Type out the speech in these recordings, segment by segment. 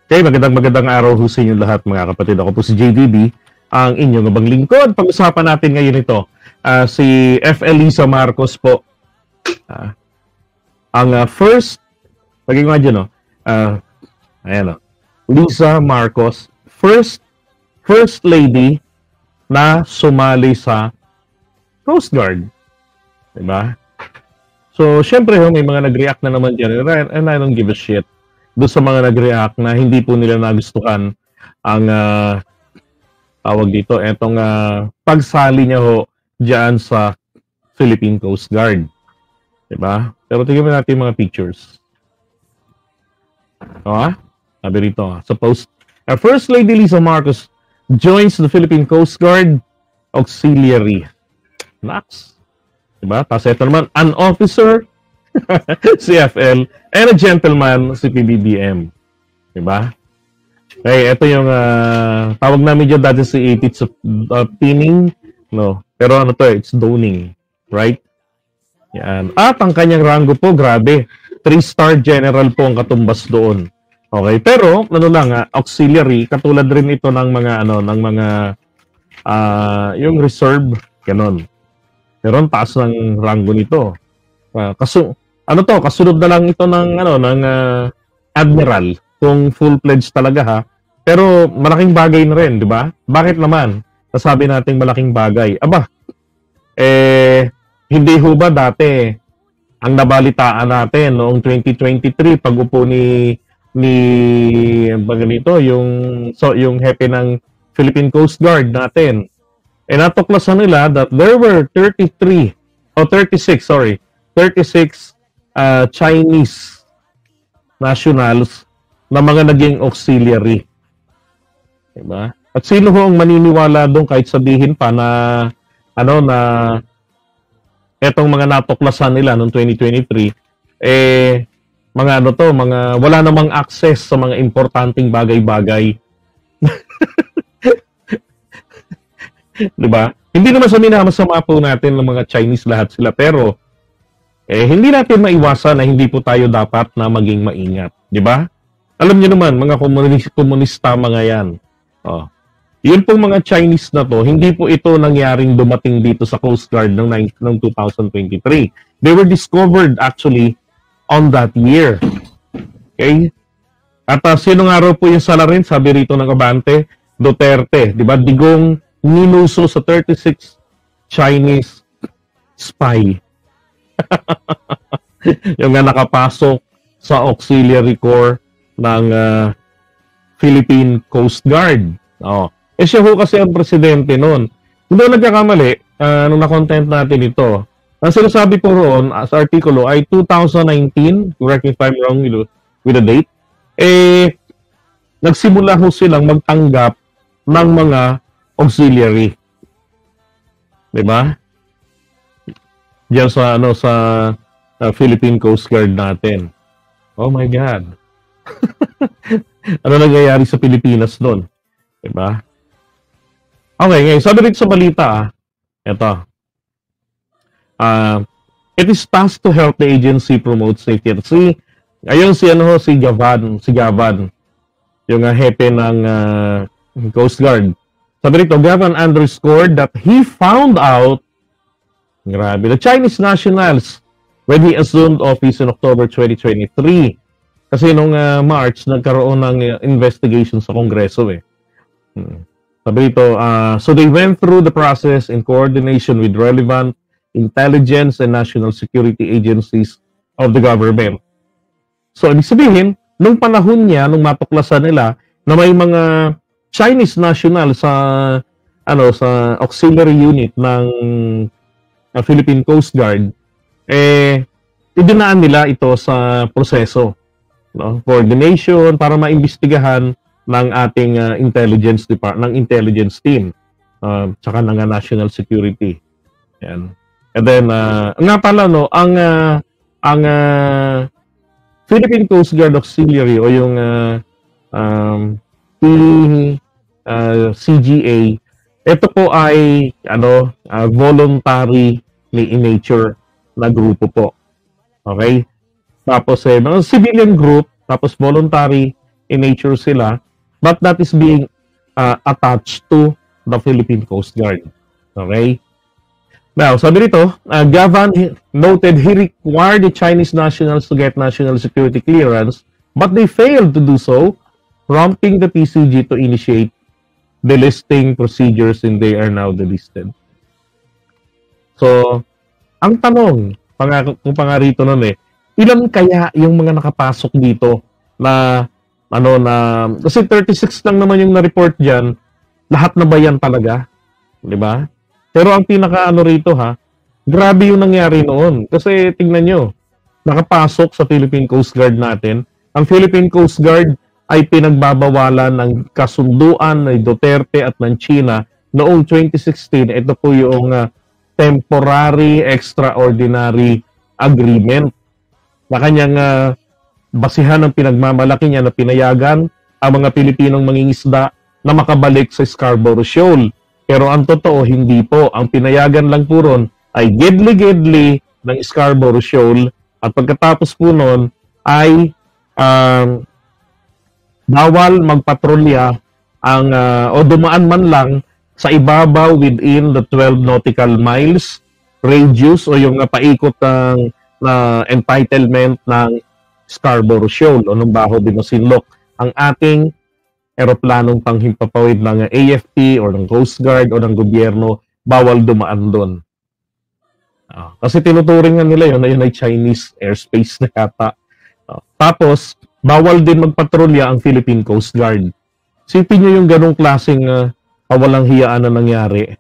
Okay, magandang araw ho sa inyo lahat mga kapatid. Ako po si JDB, ang inyong abang lingkod. Pag-usapan natin ngayon ito, si F. Elisa Marcos po. Ang first, maging nga dyan, ayan, Lisa Marcos, first lady na sumali sa Coast Guard. Diba? So, syempre, may mga nag-react na naman dyan, and I don't give a shit doon sa mga nag-react na hindi po nila nagustuhan ang tawag dito, etong pagsali niya ho dyan sa Philippine Coast Guard. Diba? Pero tingnan natin mga pictures. Sabi rito, sa post, First Lady Lisa Marcos joins the Philippine Coast Guard Auxiliary. Nax. Diba? Tapos ito naman, an officer, CFL, and a gentleman, si PBBM. Diba? Okay, ito yung tawag namin dyan dati si 8, it's pinning. No. Pero ano to, it's doning. Right? Yan. At ang kanyang rango po, grabe. 3-star general po ang katumbas doon. Okay, pero ano lang, auxiliary, katulad rin ito ng mga yung reserve, ganon. Pero ang taas ng rango nito. Kasunod na lang ito ng admiral kung full-fledged talaga ha. Pero malaking bagay na rin, di ba? Bakit naman? Nasabi nating malaking bagay. Aba, hindi ho ba dati ang nabalitaan natin noong 2023 pag-upo ni ganito, yung hepe ng Philippine Coast Guard natin. Natuklasan nila that there were 36 Chinese nationals na mga naging auxiliary. Diba? At sino ho ang maniniwala doon kahit sabihin pa na etong mga natuklasan nila noong 2023 mga wala namang access sa mga importanteng bagay-bagay. Diba? Hindi naman sa minamasama po natin ng mga Chinese lahat sila, pero hindi natin maiwasan na hindi po tayo dapat na maging maingat. Diba? Alam niyo naman, mga komunista mga yan. Yun pong mga Chinese na to, hindi po ito nangyaring dumating dito sa Coast Guard ng 2023. They were discovered actually on that year. Okay? At sino nga raw po yung salarin? Sabi rito ng Abante, Duterte. Diba? Digong ninuso sa 36 Chinese spy. Yung nga nakapasok sa auxiliary corps ng Philippine Coast Guard. Siya ho kasi ang presidente noon. Kung daw nagkakamali, nung na-content natin ito, ang sinasabi po roon sa artikulo ay 2019, correct me if I'm wrong with the date, nagsimula ho silang magtanggap ng mga auxiliary. Diba? Diyan sa Philippine Coast Guard natin. Oh my God. Ano nangyayari sa Pilipinas doon? Diba? Okay, ngayon, sabi rin sa balita, ito. It is tasked to help the agency promote safety. Ayun si Gavan, yung hepe ng Coast Guard. Sabi rito, Gavan underscored that he found out, grabe, the Chinese nationals when he assumed office in October 2023. Kasi nung March, nagkaroon ng investigation sa Kongreso Sabi rito, so they went through the process in coordination with relevant intelligence and national security agencies of the government. So, ibig sabihin, nung panahon niya, nung matuklasan nila, na may mga Chinese national sa auxiliary unit ng Philippine Coast Guard, idinaan nila ito sa proseso, coordination para maimbestigahan ng ating intelligence team, tsaka ng national security. Yan. And then nga pala ang Philippine Coast Guard Auxiliary o yung CGA, ito po ay voluntary in nature na grupo po. Okay? Tapos mga civilian group, tapos voluntary in nature sila, but that is being attached to the Philippine Coast Guard. Okay? Now, sabi rito, Gavan noted he required the Chinese nationals to get national security clearance, but they failed to do so, prompting the PCG to initiate delisting procedures and they are now delisted. So, ang tanong, kung rito nun ilan kaya yung mga nakapasok dito na, kasi 36 lang naman yung na-report dyan, lahat na ba yan talaga? Di ba? Pero ang pinaka rito grabe yung nangyari noon. Kasi tingnan nyo, nakapasok sa Philippine Coast Guard natin. Ang Philippine Coast Guard ay pinagbabawalan ng kasunduan ng Duterte at ng China noong 2016. Ito po yung temporary extraordinary agreement na kanyang basihan ng pinagmamalaki niya na pinayagan ang mga Pilipinong mangingisda na makabalik sa Scarborough Shoal. Pero ang totoo, hindi po. Ang pinayagan lang po ron ay gedli-gedli ng Scarborough Shoal at pagkatapos po nun ay bawal magpatrolya o dumaan man lang sa ibabaw within the 12 nautical miles radius o yung paikot ng entitlement ng Scarborough Shoal o ng Baho de Masinloc. Ang ating eroplanong panghimpapawid ng AFP o ng Coast Guard o ng gobyerno, bawal dumaan doon. Kasi tinuturing nila yun na yun ay Chinese airspace na yata. Tapos, bawal din magpatrolya ang Philippine Coast Guard. Sipin nyo yung ganong klaseng kawalang hiyaan na nangyari.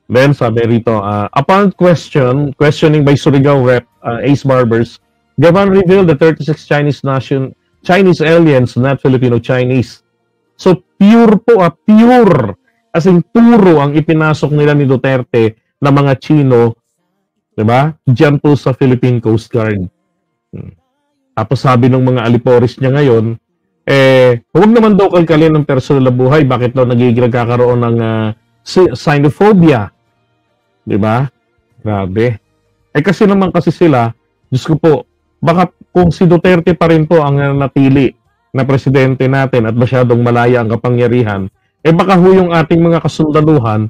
Then, sabi rito, upon questioning by Surigao Rep. Ace Barbers, Gavan revealed the 36 Chinese aliens, not Filipino-Chinese. So, pure po, pure. As in, puro ang ipinasok nila ni Duterte na mga Chino, diba? Diyan po sa Philippine Coast Guard. Tapos sabi ng mga aliporis niya ngayon, huwag naman daw kalkalin ng personal na buhay. Bakit daw nagkakaroon ng xenophobia? Diba? Grabe. Kasi naman kasi sila, Diyos ko po, baka kung si Duterte pa rin po ang napili na presidente natin at masyadong malaya ang kapangyarihan, baka ho yung ating mga kasundaluhan,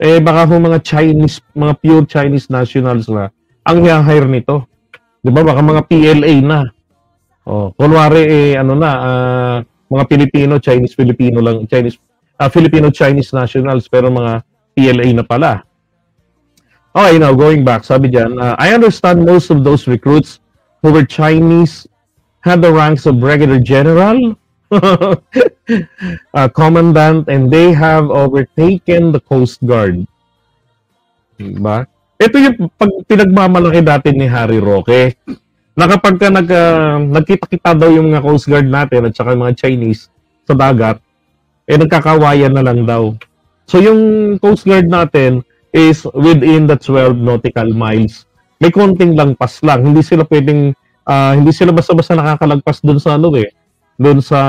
baka ho mga Chinese, mga pure Chinese nationals na ang hire nito. Di ba? Baka mga PLA na. Kunwari, mga Pilipino, Chinese-Filipino lang, Filipino-Chinese nationals, pero mga PLA na pala. Okay, now, going back, sabi dyan, I understand most of those recruits who were Chinese had the ranks of brigadier general, commandant, and they have overtaken the Coast Guard. Diba? Ito yung pinagmamalaki dati ni Harry Roque, na kapag nagkita-kita daw yung mga Coast Guard natin at saka yung mga Chinese sa dagat, nagkakawayan na lang daw. So yung Coast Guard natin is within the 12 nautical miles. May konting langpas lang. Hindi sila pwedeng, hindi sila basta-basta nakakalagpas doon sa doon sa,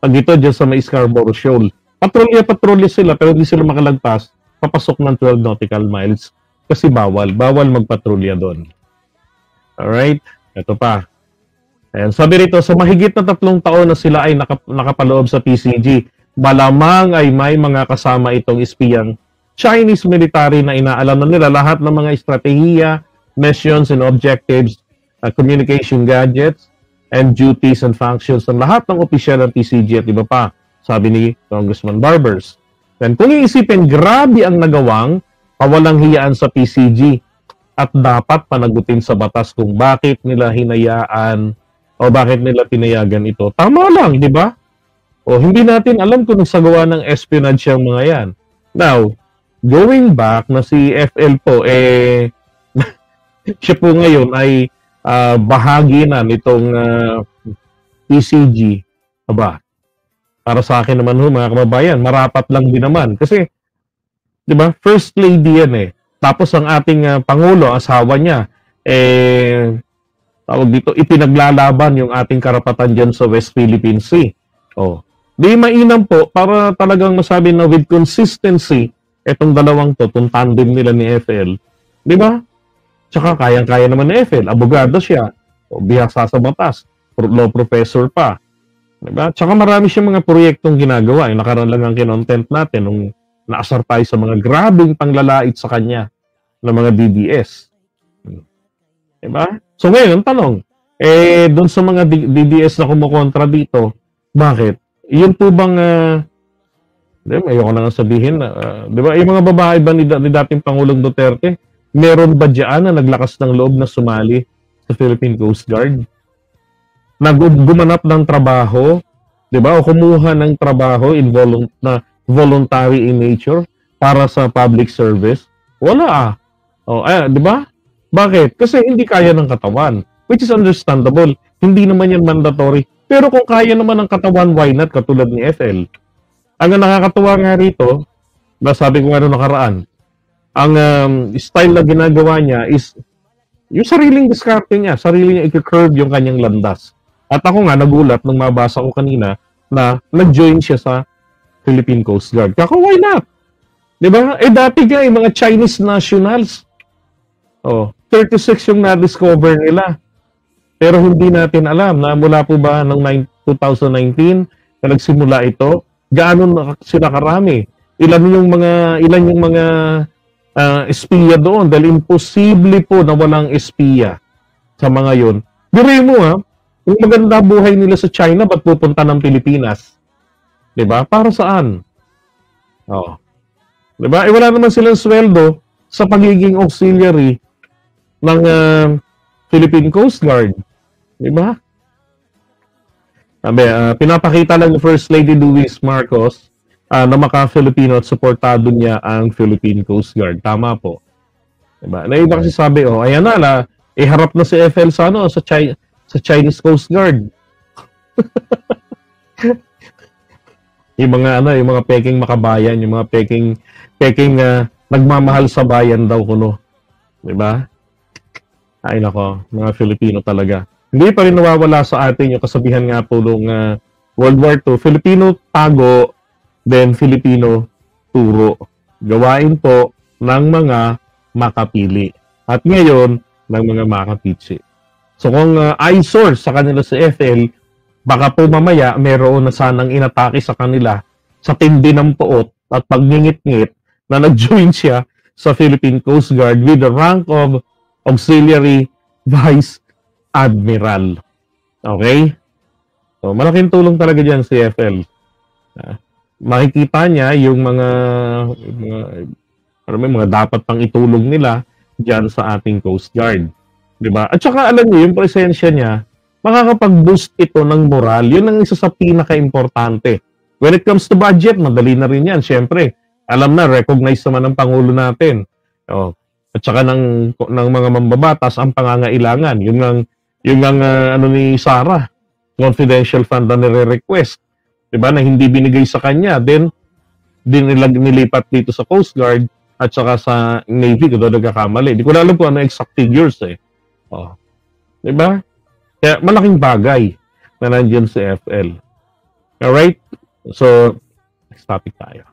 dyan sa may Scarborough Shoal. Patrolya sila, pero hindi sila makalagpas, papasok ng 12 nautical miles. Kasi bawal magpatrolya doon. Alright? Ito pa. Ayan. Sabi rito, sa mahigit na 3 taon na sila ay nakapaloob sa PCG, malamang ay may mga kasama itong espiyang Chinese military na inaalam na nila lahat ng mga estratehiya, missions and objectives, communication gadgets, and duties and functions ng lahat ng opisyal ng PCG at iba pa, sabi ni Congressman Barbers. Then kung iisipin, grabe ang nagawang kawalang hiyaan sa PCG at dapat panagutin sa batas kung bakit nila hinayaan o bakit nila pinayagan ito. Tama lang, di ba? O hindi natin alam kung nagsagawa ng espionage ang mga yan. Now, going back na si FL po, siya po ngayon ay bahagi na nitong PCG. Aba, para sa akin naman mga kababayan, marapat lang din naman. Kasi, di ba, first lady yan Tapos ang ating Pangulo, asawa niya, tawag dito, ipinaglalaban yung ating karapatan dyan sa West Philippine Sea. Di mainam po, para talagang masabi na with consistency, etong dalawang itong tandem nila ni FL, di ba? Tsaka kayang-kaya naman ni FL, abogado siya, o bihasa sa batas. law professor pa. Diba? Tsaka marami siyang mga proyektong ginagawa. Yung nakaraan lang ang kinontent natin nung naasar tayo sa mga grabing panglalait sa kanya ng mga DDS. Diba? So ngayon, ang tanong, doon sa mga DDS na kumukontra dito, bakit? Yun po bang, ayoko na nga sabihin, diba? Yung mga babae ba ni dating Pangulong Duterte, meron ba dyan na naglakas ng loob na sumali sa Philippine Coast Guard? Gumanap ng trabaho, 'di ba? O kumuha ng trabaho na voluntary in nature para sa public service. Wala. 'Di ba? Bakit? Kasi hindi kaya ng katawan, which is understandable. Hindi naman 'yan mandatory. Pero kung kaya naman ng katawan, why not, katulad ni FL? Ang nakakatuwa nga rito, sabi ko nga nakaraan, ang style na ginagawa niya is yung sariling diskarte niya, sarili niya i-curve yung kanyang landas. At ako nga, nagulat nung mabasa ko kanina na nag-join siya sa Philippine Coast Guard. Kako, why not? Diba? Dati nga, mga Chinese nationals. 36 yung na-discover nila. Pero hindi natin alam na mula po ba ng 2019 na nagsimula ito, gaano na sila karami. Ilan yung mga espiya doon dahil imposible po na walang espiya sa mga yon. Biruin mo yung maganda buhay nila sa China, ba't pupunta ng Pilipinas? Diba? Para saan? Diba? Wala naman silang sweldo sa pagiging auxiliary ng Philippine Coast Guard. Diba? Pinapakita lang ni First Lady Luis Marcos na maka-Filipino at suportado niya ang Philippine Coast Guard. Tama po. Diba? Na iba kasi sabi, ayan na, harap na si FL sa Chinese Coast Guard. yung mga peking makabayan, yung mga peking nagmamahal sa bayan daw kuno. 'Di ba? Ay nako, mga Filipino talaga. Hindi pa rin nawawala sa atin yung kasabihan nga po nung World War II, Filipino tago, then Filipino turo. Gawain po ng mga makapili. At ngayon, ng mga makapitsi. So kung eyesore sa kanila sa FL, baka po mamaya meron na sanang inatake sa kanila sa tindi ng puot at pagngingit-ngit na nag-join siya sa Philippine Coast Guard with the rank of Auxiliary Vice Admiral. Okay? So malaking tulong talaga dyan si FL. Makikita niya yung mga dapat pang itulong nila dyan sa ating Coast Guard. Diba? At saka alam niyo, yung presensya niya, makakapag-boost ito ng moral. Yun ang isa sa pinaka-importante. When it comes to budget, madali na rin yan. Siyempre, alam na, recognize naman ng Pangulo natin. At saka ng mga mambabatas ang pangangailangan. Yun ang ni Sarah, confidential fund na nire-request. Diba? Na hindi binigay sa kanya. Then nilipat dito sa Coast Guard at saka sa Navy, kung doon nagkakamali. Di ko alam kung ano exact figures Diba? Kaya malaking bagay na nandiyan si FL. Alright? So, next topic tayo.